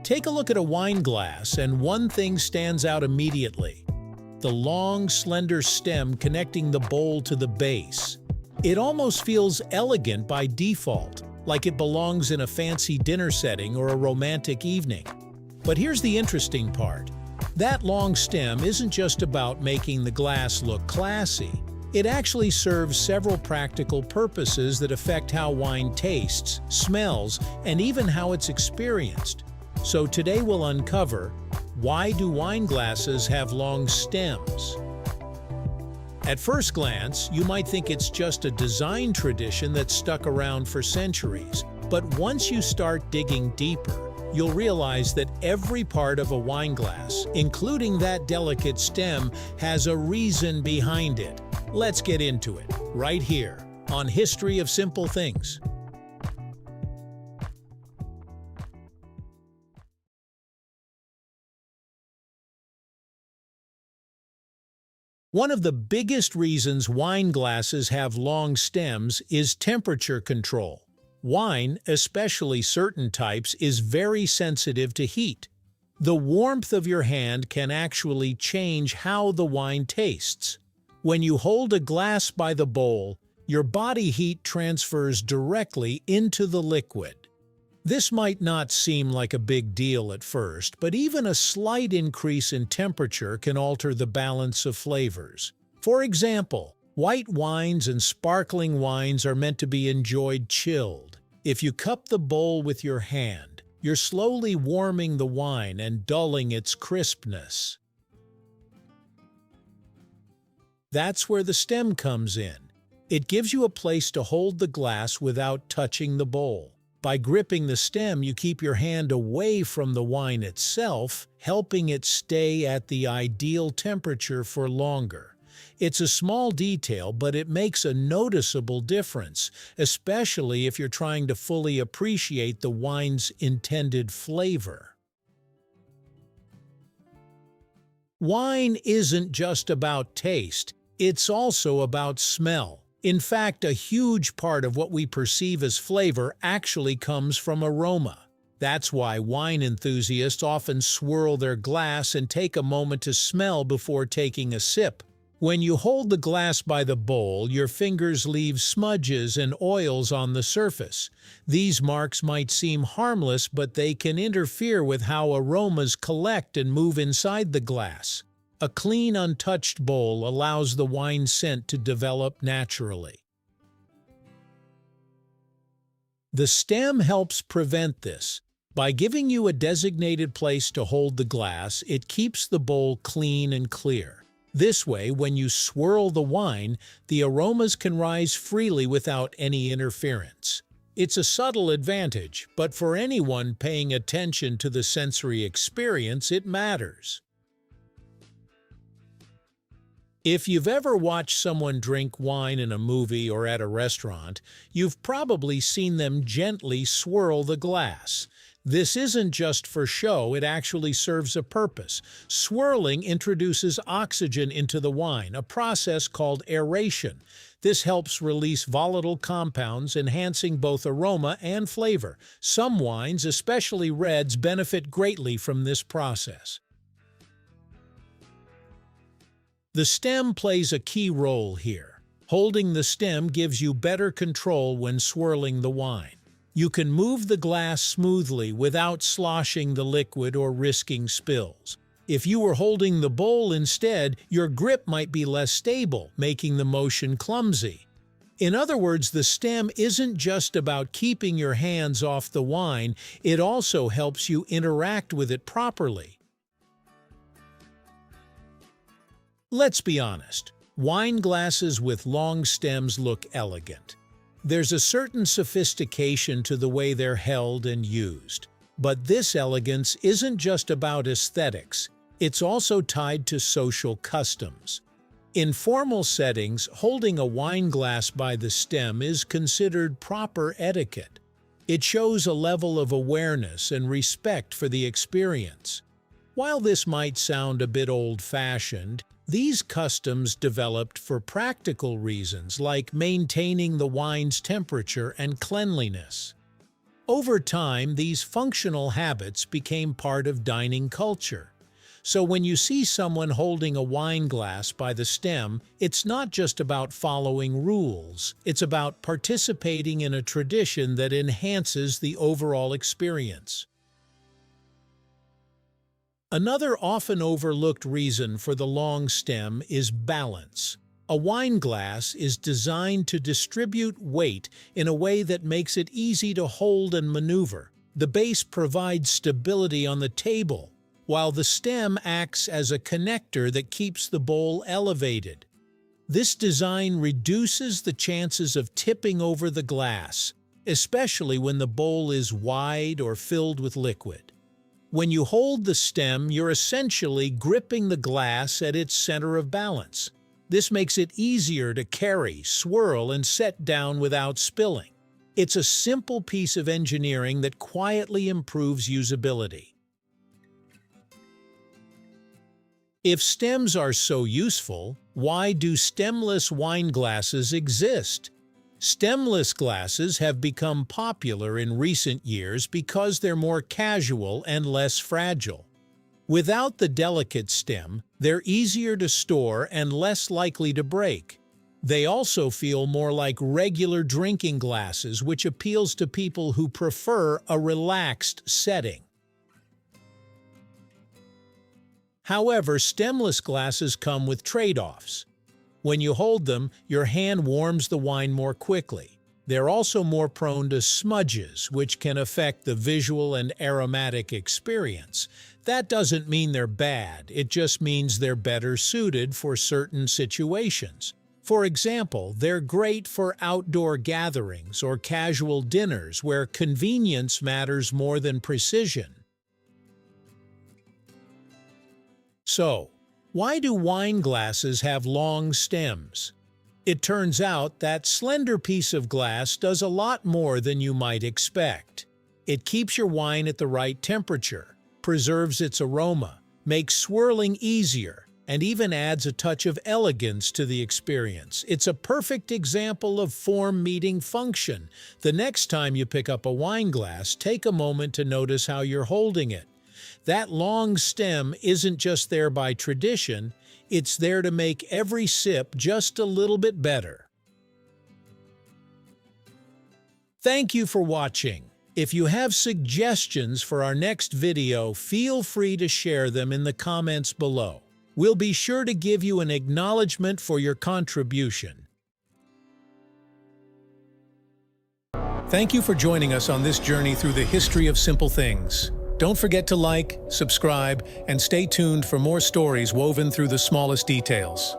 Take a look at a wine glass, and one thing stands out immediately: the long, slender stem connecting the bowl to the base. It almost feels elegant by default, like it belongs in a fancy dinner setting or a romantic evening. But here's the interesting part. That long stem isn't just about making the glass look classy. It actually serves several practical purposes that affect how wine tastes, smells, and even how it's experienced. So today we'll uncover: why do wine glasses have long stems? At first glance, you might think it's just a design tradition that's stuck around for centuries. But once you start digging deeper, you'll realize that every part of a wine glass, including that delicate stem, has a reason behind it. Let's get into it, right here, on History of Simple Things. One of the biggest reasons wine glasses have long stems is temperature control. Wine, especially certain types, is very sensitive to heat. The warmth of your hand can actually change how the wine tastes. When you hold a glass by the bowl, your body heat transfers directly into the liquid. This might not seem like a big deal at first, but even a slight increase in temperature can alter the balance of flavors. For example, white wines and sparkling wines are meant to be enjoyed chilled. If you cup the bowl with your hand, you're slowly warming the wine and dulling its crispness. That's where the stem comes in. It gives you a place to hold the glass without touching the bowl. By gripping the stem, you keep your hand away from the wine itself, helping it stay at the ideal temperature for longer. It's a small detail, but it makes a noticeable difference, especially if you're trying to fully appreciate the wine's intended flavor. Wine isn't just about taste, it's also about smell. In fact, a huge part of what we perceive as flavor actually comes from aroma. That's why wine enthusiasts often swirl their glass and take a moment to smell before taking a sip. When you hold the glass by the bowl, your fingers leave smudges and oils on the surface. These marks might seem harmless, but they can interfere with how aromas collect and move inside the glass. A clean, untouched bowl allows the wine scent to develop naturally. The stem helps prevent this. By giving you a designated place to hold the glass, it keeps the bowl clean and clear. This way, when you swirl the wine, the aromas can rise freely without any interference. It's a subtle advantage, but for anyone paying attention to the sensory experience, it matters. If you've ever watched someone drink wine in a movie or at a restaurant, you've probably seen them gently swirl the glass. This isn't just for show, it actually serves a purpose. Swirling introduces oxygen into the wine, a process called aeration. This helps release volatile compounds, enhancing both aroma and flavor. Some wines, especially reds, benefit greatly from this process. The stem plays a key role here. Holding the stem gives you better control when swirling the wine. You can move the glass smoothly without sloshing the liquid or risking spills. If you were holding the bowl instead, your grip might be less stable, making the motion clumsy. In other words, the stem isn't just about keeping your hands off the wine, it also helps you interact with it properly. Let's be honest, wine glasses with long stems look elegant. There's a certain sophistication to the way they're held and used. But this elegance isn't just about aesthetics, it's also tied to social customs. In formal settings, holding a wine glass by the stem is considered proper etiquette. It shows a level of awareness and respect for the experience. While this might sound a bit old-fashioned, these customs developed for practical reasons like maintaining the wine's temperature and cleanliness. Over time, these functional habits became part of dining culture. So when you see someone holding a wine glass by the stem, it's not just about following rules, it's about participating in a tradition that enhances the overall experience. Another often overlooked reason for the long stem is balance. A wine glass is designed to distribute weight in a way that makes it easy to hold and maneuver. The base provides stability on the table, while the stem acts as a connector that keeps the bowl elevated. This design reduces the chances of tipping over the glass, especially when the bowl is wide or filled with liquid. When you hold the stem, you're essentially gripping the glass at its center of balance. This makes it easier to carry, swirl, and set down without spilling. It's a simple piece of engineering that quietly improves usability. If stems are so useful, why do stemless wine glasses exist? Stemless glasses have become popular in recent years because they're more casual and less fragile. Without the delicate stem, they're easier to store and less likely to break. They also feel more like regular drinking glasses, which appeals to people who prefer a relaxed setting. However, stemless glasses come with trade-offs. When you hold them, your hand warms the wine more quickly. They're also more prone to smudges, which can affect the visual and aromatic experience. That doesn't mean they're bad, it just means they're better suited for certain situations. For example, they're great for outdoor gatherings or casual dinners where convenience matters more than precision. So, why do wine glasses have long stems? It turns out that slender piece of glass does a lot more than you might expect. It keeps your wine at the right temperature, preserves its aroma, makes swirling easier, and even adds a touch of elegance to the experience. It's a perfect example of form meeting function. The next time you pick up a wine glass, take a moment to notice how you're holding it. That long stem isn't just there by tradition, it's there to make every sip just a little bit better. Thank you for watching. If you have suggestions for our next video, feel free to share them in the comments below. We'll be sure to give you an acknowledgement for your contribution. Thank you for joining us on this journey through the history of simple things. Don't forget to like, subscribe, and stay tuned for more stories woven through the smallest details.